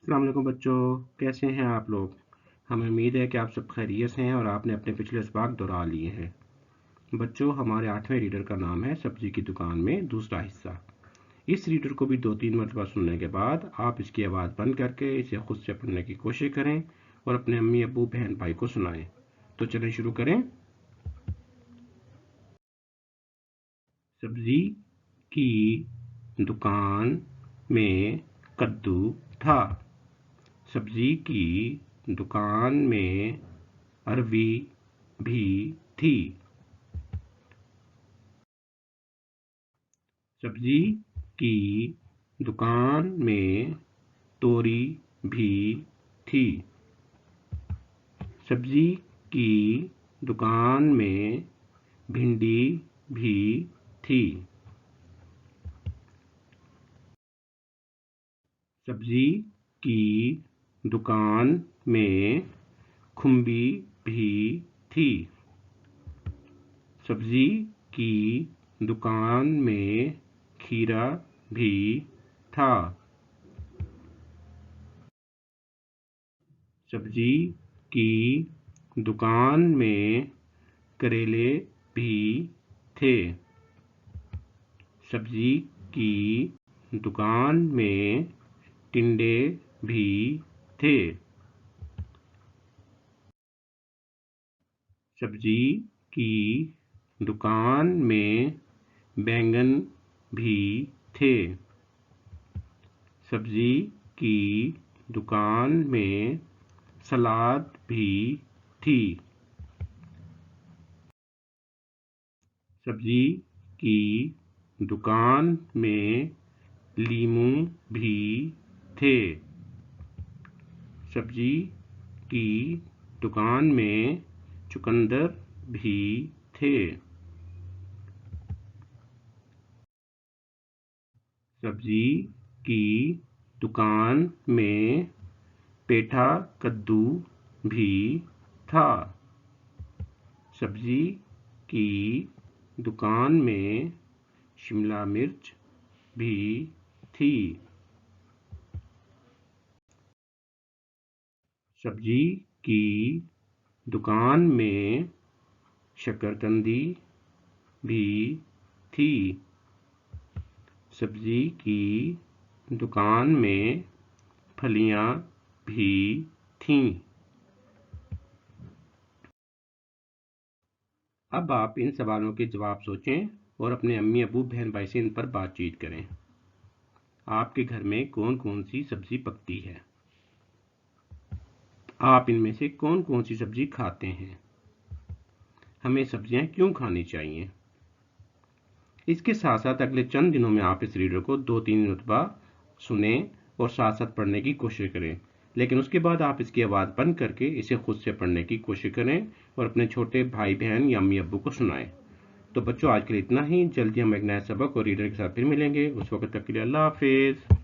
अस्सलाम वालेकुम बच्चों, कैसे हैं आप लोग। हमें उम्मीद है कि आप सब खैरियत से हैं और आपने अपने पिछले इसबाक दोहरा लिए हैं। बच्चों, हमारे 8वें रीडर का नाम है सब्जी की दुकान में दूसरा हिस्सा। इस रीडर को भी 2-3 मरतबा सुनने के बाद आप इसकी आवाज़ बंद करके इसे खुद से पढ़ने की कोशिश करें और अपने अम्मी अब्बू बहन भाई को सुनाएं। तो चलें शुरू करें। सब्जी की दुकान में कद्दू था। सब्जी की दुकान में अरवी भी थी। सब्जी की दुकान में तोरी भी थी। सब्जी की दुकान में भिंडी भी थी। सब्जी की दुकान में खुम्बी भी थी। सब्जी की दुकान में खीरा भी था। सब्जी की दुकान में करेले भी थे। सब्जी की दुकान में टिंडे भी थे। सब्जी की दुकान में बैंगन भी थे। सब्जी की दुकान में सलाद भी थी। सब्जी की दुकान में लीमू भी थे। सब्जी की दुकान में चुकंदर भी थे। सब्जी की दुकान में पेठा कद्दू भी था। सब्जी की दुकान में शिमला मिर्च भी थी। सब्जी की दुकान में शकरकंदी भी थी। सब्जी की दुकान में फलियां भी थीं। अब आप इन सवालों के जवाब सोचें और अपने अम्मी अबू बहन भाई से इन पर बातचीत करें। आपके घर में कौन कौन सी सब्जी पकती है? आप इनमें से कौन कौन सी सब्जी खाते हैं? हमें सब्जियां क्यों खानी चाहिए? इसके साथ साथ अगले चंद दिनों में आप इस रीडर को 2-3 मरतबा सुने और साथ साथ पढ़ने की कोशिश करें, लेकिन उसके बाद आप इसकी आवाज़ बंद करके इसे खुद से पढ़ने की कोशिश करें और अपने छोटे भाई बहन या अम्मी अब्बू को सुनाएं। तो बच्चों, आज के लिए इतना ही। जल्दी हम एक नया सबक और रीडर के साथ फिर मिलेंगे। उस वक्त तक के लिए अल्लाह हाफिज़।